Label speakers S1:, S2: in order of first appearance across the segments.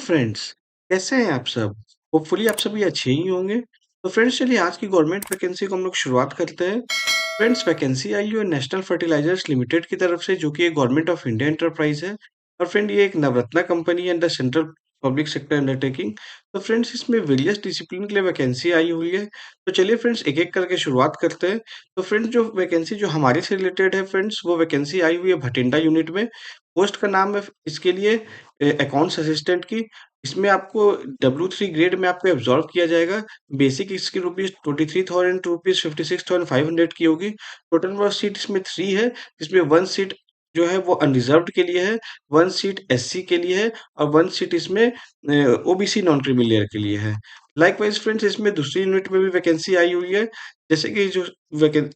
S1: Friends, कैसे हैं आप सब? होपफुली आप सभी अच्छे ही होंगे। तो फ्रेंड्स चलिए आज की गवर्नमेंट वैकेंसी को हम लोग शुरुआत करते हैं। फ्रेंड्स वैकेंसी आई है नेशनल फर्टिलाइजर्स लिमिटेड की तरफ से जो कि एक गवर्नमेंट ऑफ इंडिया एंटरप्राइज है। और फ्रेंड ये एक नवरत्ना कंपनी है under central public sector undertaking. तो फ्रेंड्स इसमें वेरियस डिसिप्लिन के लिए वैकेंसी आई हुई है। तो चलिए फ्रेंड्स एक एक करके शुरुआत करते हैं। तो फ्रेंड्स जो वैकेंसी जो हमारे से रिलेटेड है फ्रेंड्स वो वैकेंसी आई हुई है भटिंडा यूनिट में। पोस्ट का नाम है इसके लिए अकाउंट्स असिस्टेंट की। इसमें आपको W3 ग्रेड में आपको एब्जॉर्व किया जाएगा। बेसिक इसकी रुपीज 23,000 रुपीज 56,500 की होगी। टोटल नंबर ऑफ सीट इसमें 3 है, जिसमें 1 सीट जो है वो अनरिजर्व्ड के लिए है, 1 सीट SC के लिए है और 1 सीट इसमें OBC नॉन क्रीमी लेयर के लिए है। लाइकवाइज फ्रेंड्स इसमें दूसरी यूनिट में भी वैकेंसी आई हुई है। जैसे कि जो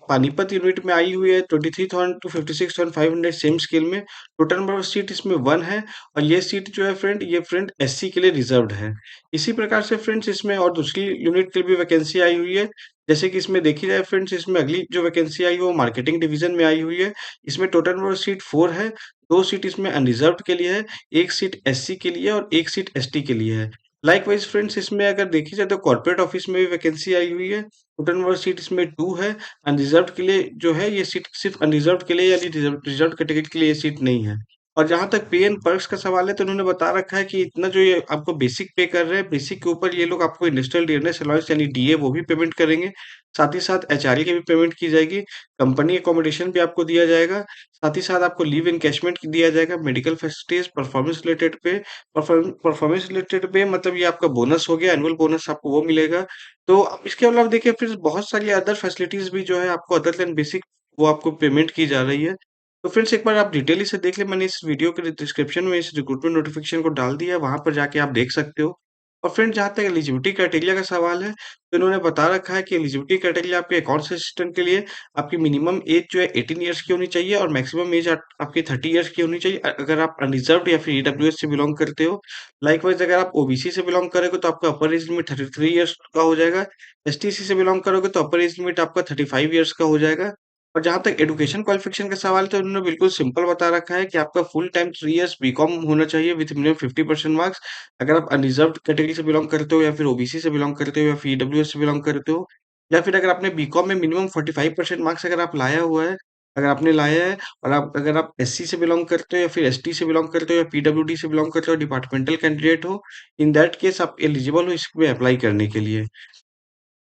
S1: पानीपत यूनिट में आई हुई है 23,000 टू 56,500 सेम स्केल में। टोटल नंबर ऑफ सीट इसमें 1 है और ये सीट जो है फ्रेंड ये फ्रेंड SC के लिए रिजर्व्ड है। इसी प्रकार से फ्रेंड्स इसमें और दूसरी यूनिट के लिए भी वैकेंसी आई हुई है। जैसे कि इसमें देखी जाए फ्रेंड्स इसमें अगली जो वैकेंसी आई है वो मार्केटिंग डिवीजन में आई हुई है। इसमें टोटल नंबर ऑफ सीट 4 है, 2 सीट इसमें अनरिजर्व्ड के लिए है, 1 सीट SC के लिए और 1 सीट ST के लिए है। लाइकवाइज फ्रेंड्स इसमें अगर देखी जाए तो कॉर्पोरेट ऑफिस में भी वैकेंसी आई हुई है। टोटल नंबर ऑफ सीट इसमें 2 है। अनरिजर्व्ड के लिए जो है ये सीट सिर्फ अनरिजर्व्ड के लिए यानी रिजर्व्ड कैटेगरी के लिए ये सीट नहीं है। और जहाँ तक पे एंड पर्क्स का सवाल है तो उन्होंने बता रखा है कि इतना जो ये आपको बेसिक पे कर रहे हैं, बेसिक के ऊपर ये लोग आपको इंडस्ट्रियल डियरनेस अलाउंस यानी DA वो भी पेमेंट करेंगे। साथ ही साथ HRA की भी पेमेंट की जाएगी। कंपनी अकोमोडेशन भी आपको दिया जाएगा। साथ ही साथ आपको लीव एनकैशमेंट दिया जाएगा, मेडिकल फैसिलिटीज, परफॉर्मेंस रिलेटेड पे। परफॉर्मेंस रिलेटेड पे मतलब ये आपका बोनस हो गया, एनुअल बोनस आपको वो मिलेगा। तो अब इसके अलावा देखिए फिर बहुत सारी अदर फैसिलिटीज भी जो है आपको अदर देन बेसिक वो आपको पेमेंट की जा रही है। तो फ्रेंड्स एक बार आप डिटेल से देख लें, मैंने इस वीडियो के डिस्क्रिप्शन में इस रिक्रूटमेंट नोटिफिकेशन को डाल दिया है, वहां पर जाके आप देख सकते हो। और फ्रेंड जहाँ तक एलिजिबिलिटी क्राइटेरिया का सवाल है तो इन्होंने बता रखा है कि एलिजिबिलिटी क्राइटेरिया आपके अकाउंट्स असिस्टेंट के लिए आपकी मिनिमम एज जो है 18 ईयर्स की होनी चाहिए और मैक्सिमम एज आपकी 30 ईयर्स की होनी चाहिए अगर आप अनरिजर्व्ड या फिर EWS से बिलोंग करते हो। लाइकवाइज अगर आप OBC से बिलोंग करोगे तो आपका अपर एज लिमिट 33 ईयर्स का हो जाएगा। STC से बिलोंग करोगे तो अपर एज लिमिट आपका 35 ईयर्स का हो जाएगा। और जहाँ तक एजुकेशन क्वालिफिकेशन का सवाल है तो उन्होंने बिल्कुल सिंपल बता रखा है कि आपका फुल टाइम 3 इयर्स बीकॉम होना चाहिए विथ मिनिमम 50% मार्क्स। अगर आप अनरिजर्व्ड कैटेगरी से बिलोंग करते हो या फिर OBC से बिलोंग करते हो या फिर EWS से बिलोंग करते हो या फिर अगर आपने बीकॉम में मिनिमम 45% मार्क्स अगर आप लाया हुआ है, अगर आपने लाया है और आप अगर आप SC से बिलोंग करते हो या फिर ST से बिलोंग करते हो या PWD से बिलोंग करते हो, डिपार्टमेंटल कैंडिडेट हो, इन दैट केस आप एलिजिबल हो इसमें अप्लाई करने के लिए।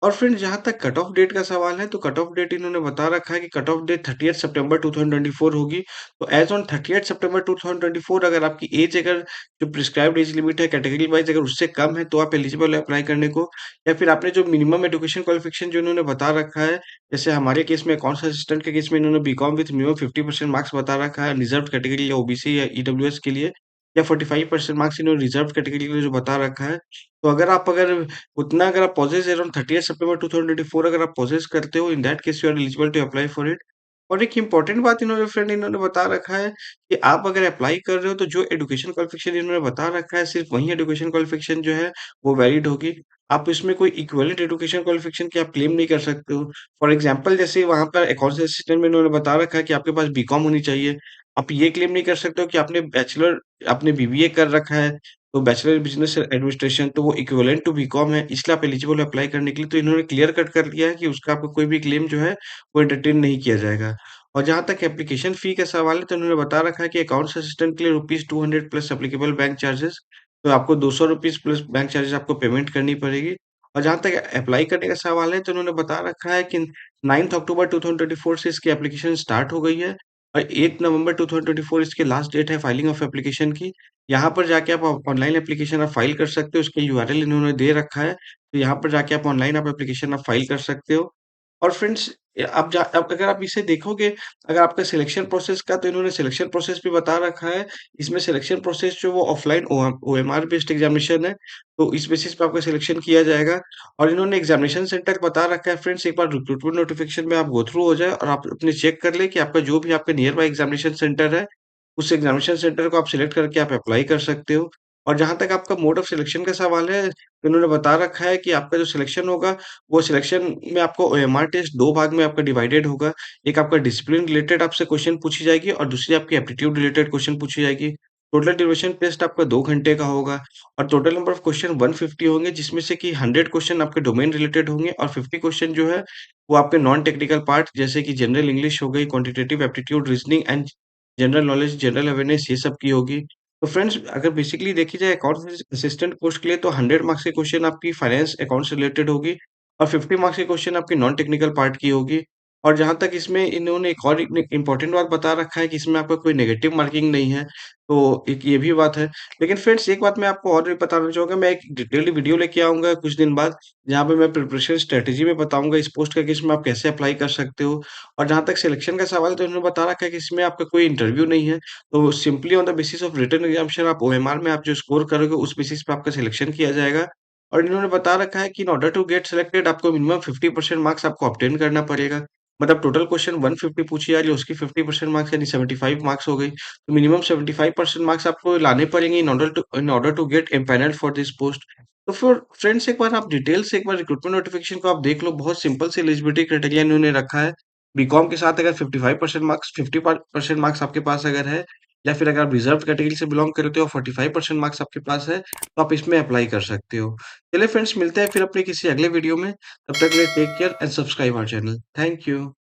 S1: और फ्रेंड जहाँ तक कट ऑफ डेट का सवाल है तो कट ऑफ डेट इन्होंने बता रखा है कि कट ऑफ डेट 30 सितंबर 2024 होगी। तो एज ऑन 30 सितंबर 2024 अगर आपकी एज अगर जो प्रिस्क्राइब्ड एज लिमिट है कैटेगरी वाइज अगर उससे कम है तो आप एलिजिबल है अप्लाई करने को। या फिर आपने जो मिनिमम एजुकेशन क्वालिफिकेशन जो इन्होंने बता रखा है, जैसे हमारे केस में अकाउंट्स असिस्टेंट के केस में इन्होंने बीकॉम विथ मिनिमम 50% मार्क्स बता रखा है रिजर्व कैटेगरी या OBC या EWS के लिए, या 45% मार्क्स इन्होंने रिजर्व कैटेगरी के लिए जो बता रखा है। तो अगर उतना अगर आप पॉसेस अराउंड 30 सितंबर 2024 अगर आप पॉसेस करते हो in that case you are eligible to apply for it. और एक इम्पोर्टेंट बात इन्होंने बता रखा है कि आप अगर अप्लाई कर रहे हो तो जो एजुकेशन क्वालिफिकेशन इन्होंने बता रखा है सिर्फ वही एजुकेशन क्वालिफिकेशन जो है वो वैलिड होगी। आप इसमें कोई इक्विवेलेंट एजुकेशन क्वालिफिकेशन की आप क्लेम नहीं कर सकते हो। फॉर एग्जाम्पल जैसे वहां पर अकाउंट्स असिस्टेंट में इन्होंने बता रखा है कि आपके पास बीकॉम होनी चाहिए। आप ये क्लेम नहीं कर सकते हो कि आपने बैचलर आपने BBA कर रखा है, तो बैचलर इन बिजनेस एडमिनिस्ट्रेशन तो वो इक्विवेलेंट टू बीकॉम है, इसलिए आप एलिजिबल अप्लाई करने के लिए। तो इन्होंने क्लियर कट कर दिया है कि उसका आपका कोई भी क्लेम जो है वो एंटरटेन नहीं किया जाएगा। और जहाँ तक एप्लीकेशन फी का सवाल है तो उन्होंने बता रखा है कि अकाउंट्स असिस्टेंट के लिए ₹200 प्लस एप्लीकेबल बैंक चार्जेस। तो आपको ₹200 प्लस बैंक चार्जेस आपको पेमेंट करनी पड़ेगी। और जहाँ तक अप्लाई करने का सवाल है तो उन्होंने बता रखा है कि 9 अक्टूबर 2024 से इसकी एप्लीकेशन स्टार्ट हो गई है और 8 नवंबर 2024 इसकी लास्ट डेट है फाइलिंग ऑफ एप्लीकेशन की। यहाँ पर जाके आप ऑनलाइन एप्लीकेशन आप फाइल कर सकते हो, उसके URL इन्होंने दे रखा है, तो यहाँ पर जाके आप ऑनलाइन आप एप्लीकेशन आप फाइल कर सकते हो। और फ्रेंड्स अब अगर आप इसे देखोगे, अगर आपका सिलेक्शन प्रोसेस का तो इन्होंने सिलेक्शन प्रोसेस भी बता रखा है। इसमें सिलेक्शन प्रोसेस जो वो ऑफलाइन OMR बेस्ड एग्जामिनेशन है, तो इस बेसिस पे आपका सिलेक्शन किया जाएगा। और इन्होंने एग्जामिनेशन सेंटर बता रखा है फ्रेंड्स, एक बार रिक्रूटमेंट नोटिफिकेशन में आप गो थ्रू हो जाए और आप अपने चेक कर ले कि आपका जो भी आपका नियर बाय एग्जामिनेशन सेंटर है, उस एग्जामिनेशन सेंटर को आप सिलेक्ट करके आप अप्लाई कर सकते हो। और जहाँ तक आपका मोड ऑफ सिलेक्शन का सवाल है, तो इन्होंने बता रखा है कि आपका जो सिलेक्शन होगा, वो सिलेक्शन में आपको OMR टेस्ट 2 भाग में आपका डिवाइडेड होगा। एक आपका डिसिप्लिन रिलेटेड आपसे क्वेश्चन पूछी जाएगी और दूसरी आपकी एप्टीट्यूड रिलेटेड क्वेश्चन पूछी जाएगी। टोटल ड्यूरेशन टेस्ट आपका 2 घंटे का होगा और टोटल नंबर ऑफ क्वेश्चन 150 होंगे जिसमें से कि 100 क्वेश्चन आपके डोमेन रिलेटेड होंगे और 50 क्वेश्चन जो है वो आपके नॉन टेक्निकल पार्ट जैसे कि जनरल इंग्लिश हो गई, quantitative aptitude, reasoning and general knowledge, general awareness ये सब की होगी। तो फ्रेंड्स अगर बेसिकली देखी जाए अकाउंट्स असिस्टेंट पोस्ट के लिए तो 100 मार्क्स के क्वेश्चन आपकी फाइनेंस अकाउंट से रिलेटेड होगी और 50 मार्क्स के क्वेश्चन आपकी नॉन टेक्निकल पार्ट की होगी। और जहाँ तक इसमें इन्होंने एक और इम्पोर्टेंट बात बता रखा है कि इसमें आपका कोई नेगेटिव मार्किंग नहीं है। तो एक ये भी बात है। लेकिन फ्रेंड्स एक बात मैं आपको और भी बताना चाहूँगा, मैं एक डिटेल्ड वीडियो लेके आऊँगा कुछ दिन बाद, जहाँ पे मैं प्रिपरेशन स्ट्रैटेजी में बताऊँगा इस पोस्ट का कि इसमें आप कैसे अप्लाई कर सकते हो। और जहाँ तक सिलेक्शन का सवाल है तो इन्होंने बता रखा है कि इसमें आपका कोई इंटरव्यू नहीं है। तो simply on the basis of written examination आप ओएमआर में आप जो स्कोर करोगे उस बेसिस पे आपका सिलेक्शन किया जाएगा। और इन्होंने बता रखा है कि in order to get selected आपको मिनिमम 50% मार्क्स आपको ऑब्टेन करना पड़ेगा। मतलब टोटल क्वेश्चन 150 पूछी जा रही है, उसकी 50% मार्क्स यानी 75 मार्क्स हो गई। तो मिनिमम 75% मार्क्स आपको लाने पड़ेंगे in order to get empanelled for this post. तो फिर फ्रेंड्स एक बार आप डिटेल से एक बार रिक्रूटमेंट नोटिफिकेशन को आप देख लो, बहुत सिंपल सी एलिजिबिलिटी क्राइटेरिया इन्होंने रखा है। बीकॉम के साथ अगर 55% मार्क्स 50% मार्क्स आपके पास अगर है या फिर अगर आप रिजर्व कैटेगरी से बिलोंग करते हो 45% मार्क्स आपके पास है, तो आप इसमें अप्लाई कर सकते हो। चलिए फ्रेंड्स मिलते हैं फिर अपने किसी अगले वीडियो में। तब तक के लिए take care and subscribe our channel. Thank you.